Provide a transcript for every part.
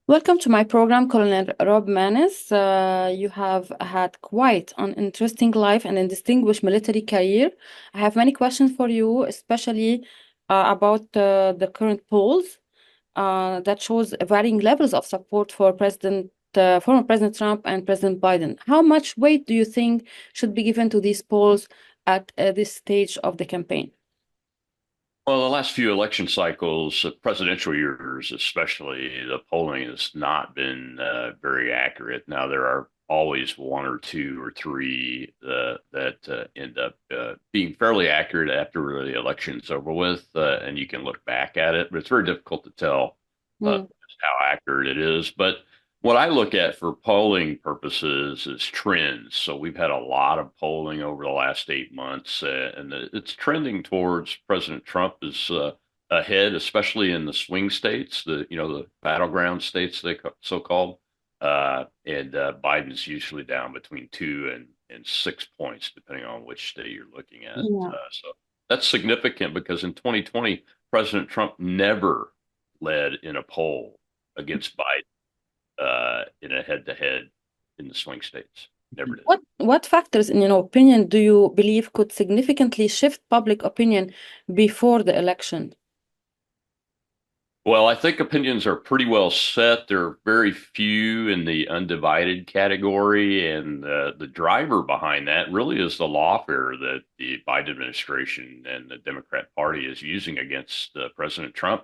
Welcome to my program, Colonel Rob Manis. You have had quite an interesting life and a distinguished military career. I have many questions for you, especially about the current polls that shows varying levels of support for former President Trump and President Biden. How much weight do you think should be given to these polls at this stage of the campaign? Well, the last few election cycles, presidential years especially, the polling has not been very accurate. Now, there are always one or two or three that end up being fairly accurate after the election's over with, and you can look back at it, but it's very difficult to tell Mm. just how accurate it is. But what I look at for polling purposes is trends. So we've had a lot of polling over the last 8 months, and it's trending towards President Trump is ahead, especially in the swing states, the battleground states so called, and Biden's usually down between 2 and 6 points, depending on which state you're looking at. Yeah. So that's significant because in 2020, President Trump never led in a poll against Biden in a head-to-head in the swing states. Never did. What factors, in your opinion, do you believe could significantly shift public opinion before the election? Well, I think opinions are pretty well set. There are very few in the undivided category, and the driver behind that really is the lawfare that the Biden administration and the Democrat Party is using against President Trump.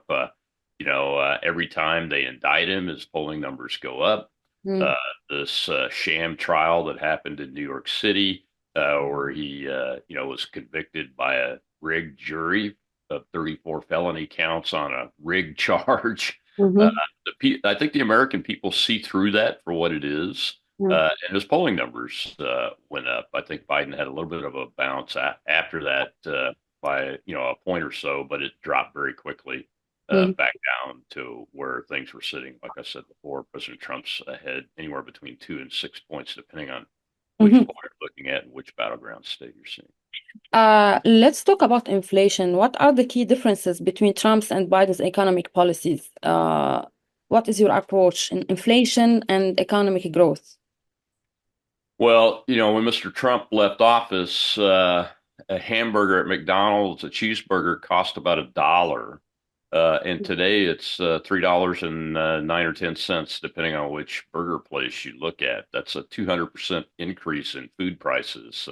Every time they indict him, his polling numbers go up. Mm. Uh, this sham trial that happened in New York City, where he, was convicted by a rigged jury of 34 felony counts on a rigged charge. Uh, Mhm. I think the American people see through that for what it is, Mm. and his polling numbers went up. I think Biden had a little bit of a bounce after that by a point or so, but it dropped very quickly Mhm. back down to where things were sitting. Like I said before, President Trump's ahead anywhere between 2 and 6 points, depending on which Mhm. poll you're looking at and which battleground state you're seeing. Let's talk about inflation. What are the key differences between Trump's and Biden's economic policies? What is your approach in inflation and economic growth? Well, when Mr. Trump left office, a hamburger at McDonald's, a cheeseburger cost about $1. And today it's $3.09 or 10 cents, depending on which burger place you look at. That's a 200% increase in food prices.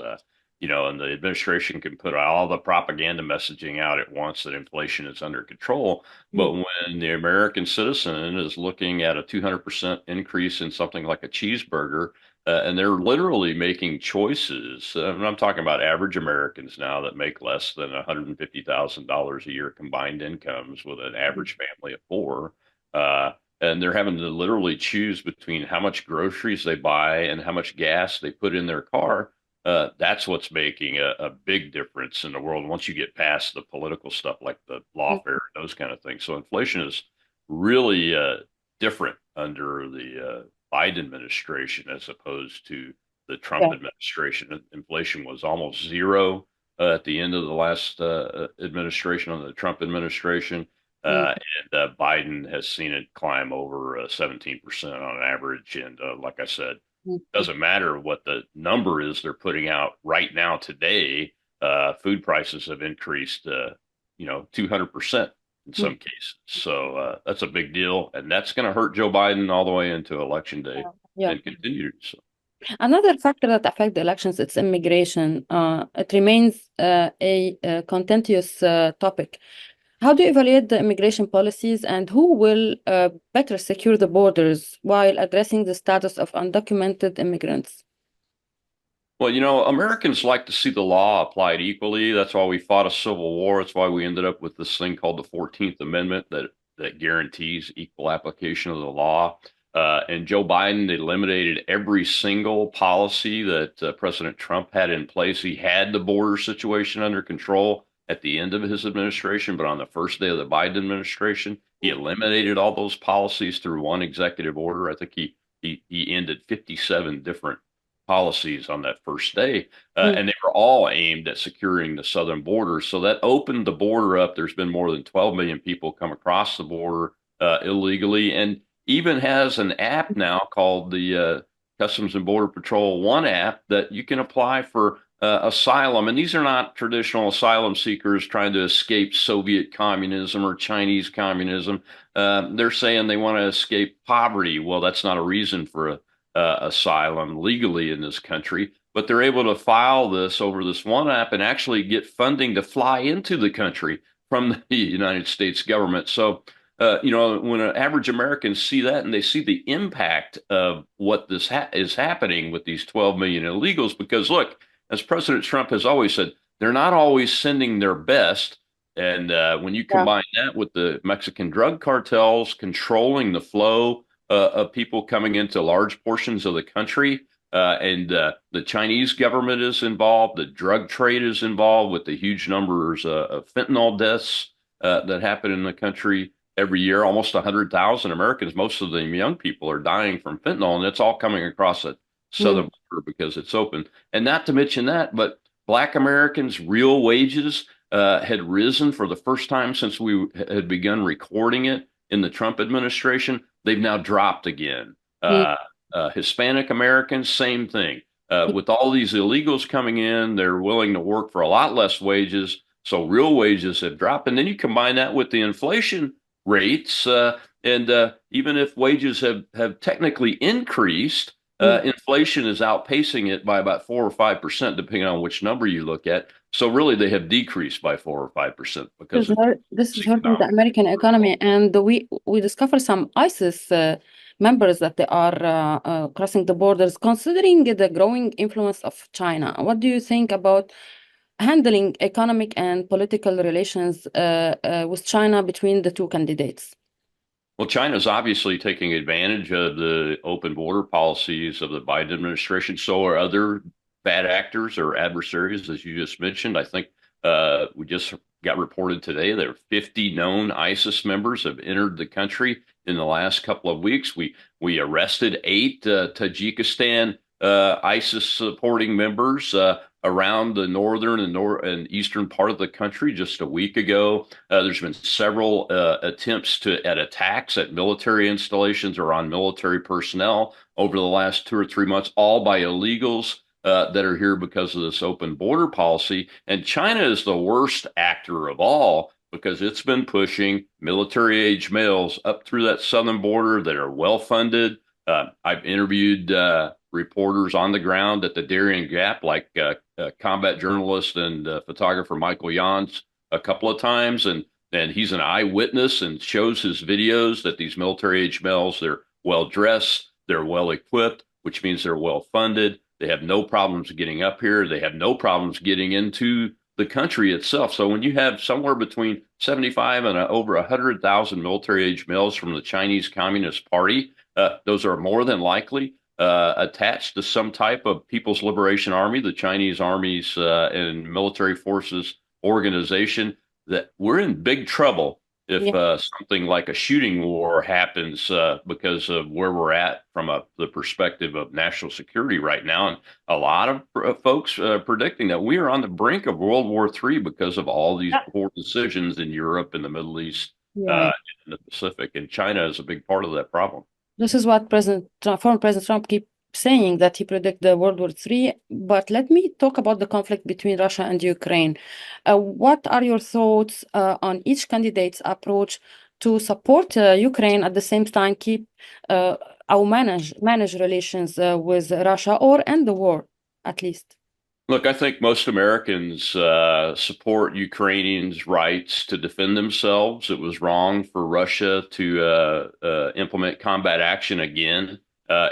And the administration can put all the propaganda messaging out at once that inflation is under control. But Mm. when the American citizen is looking at a 200% increase in something like a cheeseburger, and they're literally making choices. And I'm talking about average Americans now that make less than $150,000 a year combined incomes with an average family of four. And they're having to literally choose between how much groceries they buy and how much gas they put in their car. That's what's making a big difference in the world once you get past the political stuff like the lawfare, those kind of things. So inflation is really different under the Biden administration as opposed to the Trump Yeah. administration. Inflation was almost zero at the end of the last administration on the Trump administration. Mm. And Biden has seen it climb over 17% on average. And like I said, Mm. doesn't matter what the number is they're putting out right now today. Food prices have increased, 200% in Mm. some cases. So that's a big deal, and that's going to hurt Joe Biden all the way into election day Yeah. and continue. So, Another factor that affects the elections is immigration. It remains a contentious topic. How do you evaluate the immigration policies and who will better secure the borders while addressing the status of undocumented immigrants? well, Americans like to see the law applied equally. That's why we fought a civil war. That's why we ended up with this thing called the 14th Amendment that guarantees equal application of the law. And Joe Biden eliminated every single policy that President Trump had in place. He had the border situation under control at the end of his administration, but on the first day of the Biden administration, he eliminated all those policies through one executive order. I think he ended 57 different policies on that first day, Mm. and they were all aimed at securing the southern border. So that opened the border up. There's been more than 12 million people come across the border illegally, and even has an app now called the Customs and Border Patrol One app that you can apply for asylum. And these are not traditional asylum seekers trying to escape Soviet communism or Chinese communism. They're saying they want to escape poverty. Well, that's not a reason for asylum legally in this country. But they're able to file this over this one app and actually get funding to fly into the country from the United States government. So, when average Americans see that and they see the impact of what this is happening with these 12 million illegals, because look, as President Trump has always said, they're not always sending their best. And when you Yeah. combine that with the Mexican drug cartels controlling the flow of people coming into large portions of the country, and the Chinese government is involved, the drug trade is involved with the huge numbers of fentanyl deaths that happen in the country every year. Almost 100,000 Americans, most of them young people, are dying from fentanyl, and it's all coming across the Mm. southern border because it's open. And not to mention that, but Black Americans' real wages had risen for the first time since we had begun recording it in the Trump administration. They've now dropped again. Mm. Hispanic Americans, same thing. With all these illegals coming in, they're willing to work for a lot less wages. So real wages have dropped. And then you combine that with the inflation rates. And even if wages have technically increased, Mm. inflation is outpacing it by about 4 or 5%, depending on which number you look at. So really, they have decreased by 4 or 5% because of This is hurting the economic. American economy, and we discovered some ISIS members that they are crossing the borders, considering the growing influence of China. What do you think about handling economic and political relations with China between the two candidates? Well, China's obviously taking advantage of the open border policies of the Biden administration. So are other bad actors or adversaries, as you just mentioned. I think we just got reported today that 50 known ISIS members have entered the country in the last couple of weeks. We arrested 8 Tajikistan ISIS supporting members around the northern and eastern part of the country just a week ago. There's been several attempts at attacks at military installations or on military personnel over the last 2 or 3 months, all by illegals that are here because of this open border policy. And China is the worst actor of all because it's been pushing military age males up through that southern border that are well funded. I've interviewed reporters on the ground at the Darien Gap, like combat journalist and photographer Michael Yans, a couple of times, and he's an eyewitness and shows his videos that these military age males, they're well dressed, they're well equipped, which means they're well funded. They have no problems getting up here. They have no problems getting into the country itself. So when you have somewhere between 75 and over 100,000 military age males from the Chinese Communist Party, those are more than likely attached to some type of People's Liberation Army, the Chinese Army's and military forces organization, that we're in big trouble if Yeah. something like a shooting war happens because of where we're at from the perspective of national security right now. And a lot of folks predicting that we are on the brink of World War III because of all these Yeah. poor decisions in Europe and the Middle East Yeah. and the Pacific. And China is a big part of that problem. This is what former President Trump keep saying, that he predict the World War III. But let me talk about the conflict between Russia and Ukraine. What are your thoughts on each candidate's approach to support Ukraine, at the same time keep or manage relations with Russia, or end the war at least? Look, I think most Americans support Ukrainians' rights to defend themselves. It was wrong for Russia to implement combat action again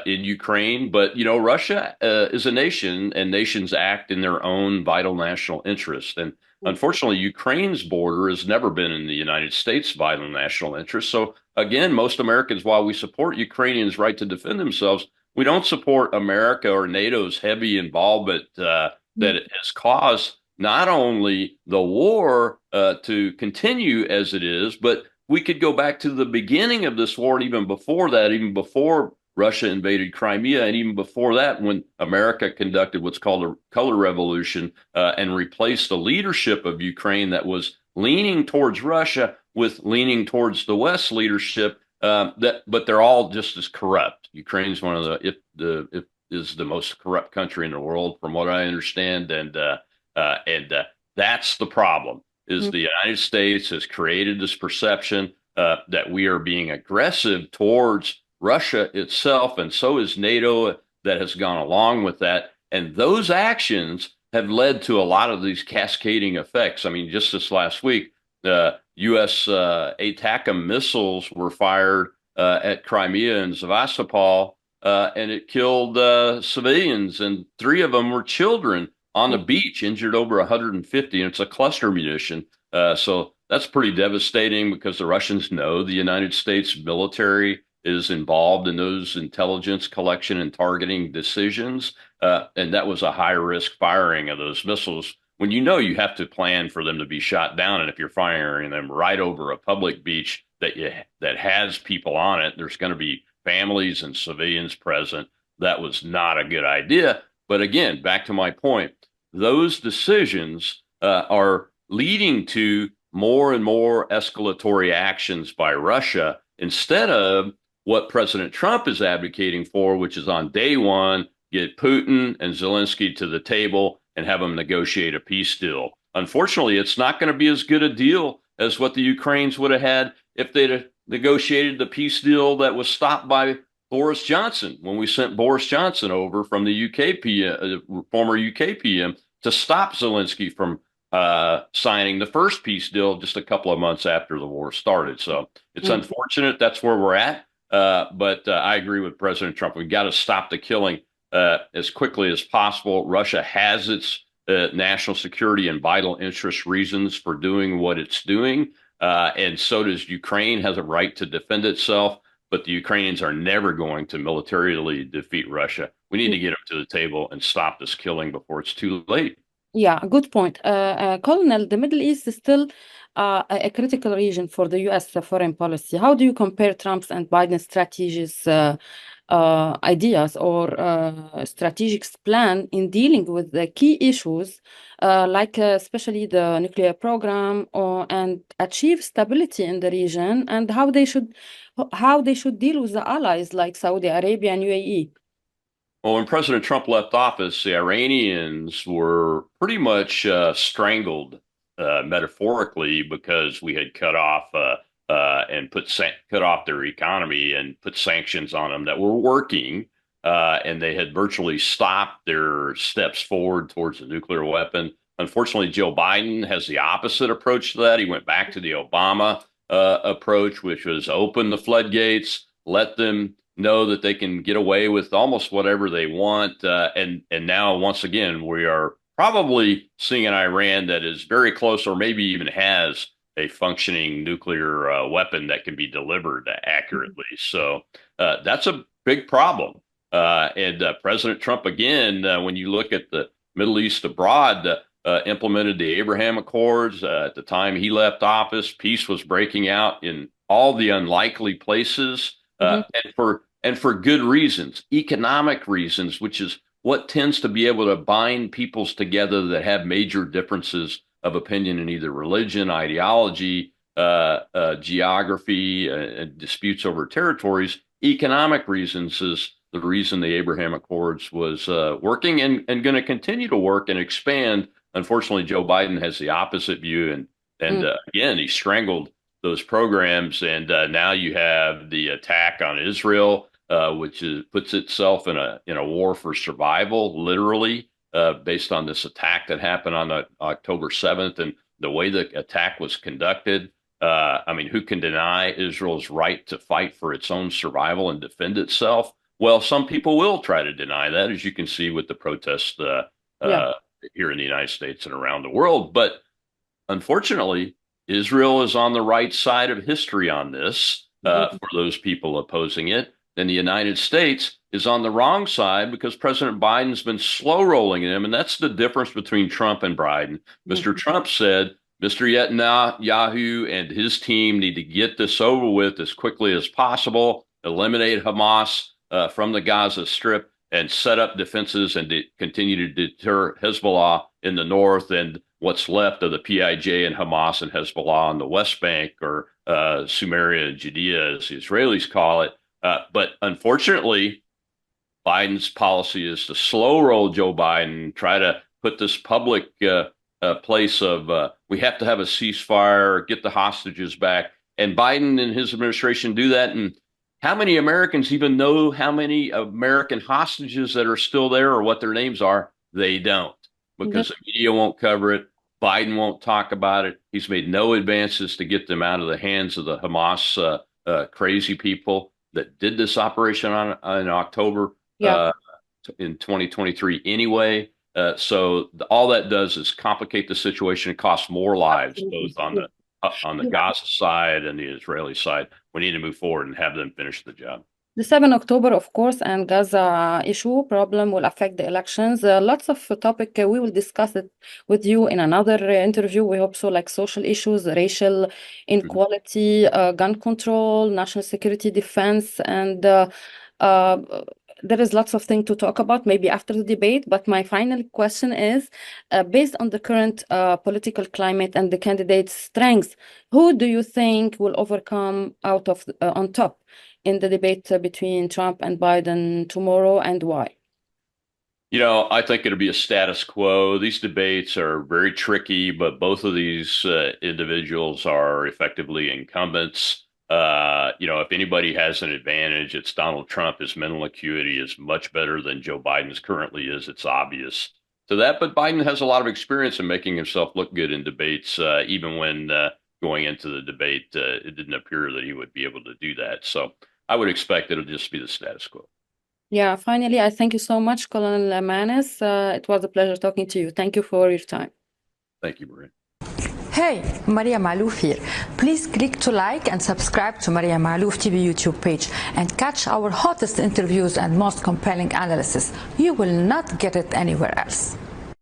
in Ukraine. But, Russia is a nation, and nations act in their own vital national interest. And unfortunately, Ukraine's border has never been in the United States' vital national interest. So, again, most Americans, while we support Ukrainians' right to defend themselves, we don't support America or NATO's heavy involvement that it has caused not only the war to continue as it is, but we could go back to the beginning of this war, and even before that, even before Russia invaded Crimea, and even before that, when America conducted what's called a color revolution and replaced the leadership of Ukraine that was leaning towards Russia with leaning towards the West leadership But they're all just as corrupt. Ukraine's one of the if is the most corrupt country in the world, from what I understand, and that's the problem. Is Mm. the United States has created this perception that we are being aggressive towards Russia itself, and so is NATO that has gone along with that. And those actions have led to a lot of these cascading effects. I mean, just this last week, U.S. ATACMS missiles were fired at Crimea and Sevastopol, and it killed civilians, and three of them were children on the beach, injured over 150, and it's a cluster munition. So that's pretty devastating because the Russians know the United States military is involved in those intelligence collection and targeting decisions. And that was a high risk firing of those missiles when you know you have to plan for them to be shot down. And if you're firing them right over a public beach that has people on it, there's going to be families and civilians present. That was not a good idea. But again, back to my point, those decisions are leading to more and more escalatory actions by Russia instead of what President Trump is advocating for, which is on day one, get Putin and Zelensky to the table and have them negotiate a peace deal. Unfortunately, it's not going to be as good a deal as what the Ukrainians would have had if they'd negotiated the peace deal that was stopped by Boris Johnson when we sent Boris Johnson over from the UK PM, former UK PM, to stop Zelensky from signing the first peace deal just a couple of months after the war started. So it's Mm. unfortunate that's where we're at. But I agree with President Trump. We've got to stop the killing as quickly as possible. Russia has its national security and vital interest reasons for doing what it's doing. And so does Ukraine has a right to defend itself, but the Ukrainians are never going to militarily defeat Russia. We need to get them to the table and stop this killing before it's too late. Yeah, good point. Colonel, the Middle East is still a critical region for the US foreign policy. How do you compare Trump's and Biden's strategies, ideas, or strategic plan in dealing with the key issues, like especially the nuclear program, and achieve stability in the region, and how they should deal with the allies like Saudi Arabia and UAE? Well, when President Trump left office, the Iranians were pretty much strangled, metaphorically, because we had cut off and cut off their economy and put sanctions on them that were working, and they had virtually stopped their steps forward towards a nuclear weapon. Unfortunately, Joe Biden has the opposite approach to that. He went back to the Obama approach, which was open the floodgates, let them know that they can get away with almost whatever they want. And now, once again, we are probably seeing an Iran that is very close, or maybe even has a functioning nuclear weapon that can be delivered accurately. So that's a big problem. And President Trump, again, when you look at the Middle East abroad, implemented the Abraham Accords. At the time he left office, peace was breaking out in all the unlikely places, Mhm. and for good reasons, economic reasons, which is what tends to be able to bind peoples together that have major differences of opinion in either religion, ideology, geography, and disputes over territories. Economic reasons is the reason the Abraham Accords was working and going to continue to work and expand. Unfortunately, Joe Biden has the opposite view, and Mm. again, he strangled those programs, and now you have the attack on Israel, which puts itself in a war for survival, literally, based on this attack that happened on October 7th and the way the attack was conducted. I mean, who can deny Israel's right to fight for its own survival and defend itself? Well, some people will try to deny that, as you can see with the protests Yeah. uh, here in the United States and around the world. But unfortunately, Israel is on the right side of history on this Mhm. for those people opposing it. And the United States is on the wrong side because President Biden's been slow rolling them. And that's the difference between Trump and Biden. Mr. Mhm. Trump said Mr. Netanyahu and his team need to get this over with as quickly as possible, eliminate Hamas from the Gaza Strip, and set up defenses and continue to deter Hezbollah in the north. And what's left of the PIJ and Hamas and Hezbollah on the West Bank, or Sumeria and Judea, as the Israelis call it. But unfortunately, Biden's policy is to slow roll Joe Biden, try to put this public place of we have to have a ceasefire, get the hostages back. And Biden and his administration do that. And how many Americans even know how many American hostages that are still there or what their names are? They don't, because the media won't cover it. Biden won't talk about it. He's made no advances to get them out of the hands of the Hamas crazy people that did this operation in October in 2023 anyway. So all that does is complicate the situation and cost more lives, both on the Gaza side and the Israeli side. We need to move forward and have them finish the job. The 7 October, of course, and Gaza issue problem will affect the elections. Lots of topic. We will discuss it with you in another interview. We hope so, like social issues, racial inequality, gun control, national security, defense, and there is lots of things to talk about, maybe after the debate. But my final question is, based on the current political climate and the candidates' strengths, who do you think will overcome out of on top in the debate between Trump and Biden tomorrow, and why? I think it'll be a status quo. These debates are very tricky, but both of these individuals are effectively incumbents. If anybody has an advantage, it's Donald Trump. His mental acuity is much better than Joe Biden's currently is. It's obvious to that. But Biden has a lot of experience in making himself look good in debates, even when going into the debate, it didn't appear that he would be able to do that. So I would expect it'll just be the status quo. Yeah, finally, I thank you so much, Colonel Manis. It was a pleasure talking to you. Thank you for your time. Thank you, Maria. Hey, Maria Maloof here. Please click to like and subscribe to Maria Maloof TV YouTube page and catch our hottest interviews and most compelling analysis. You will not get it anywhere else.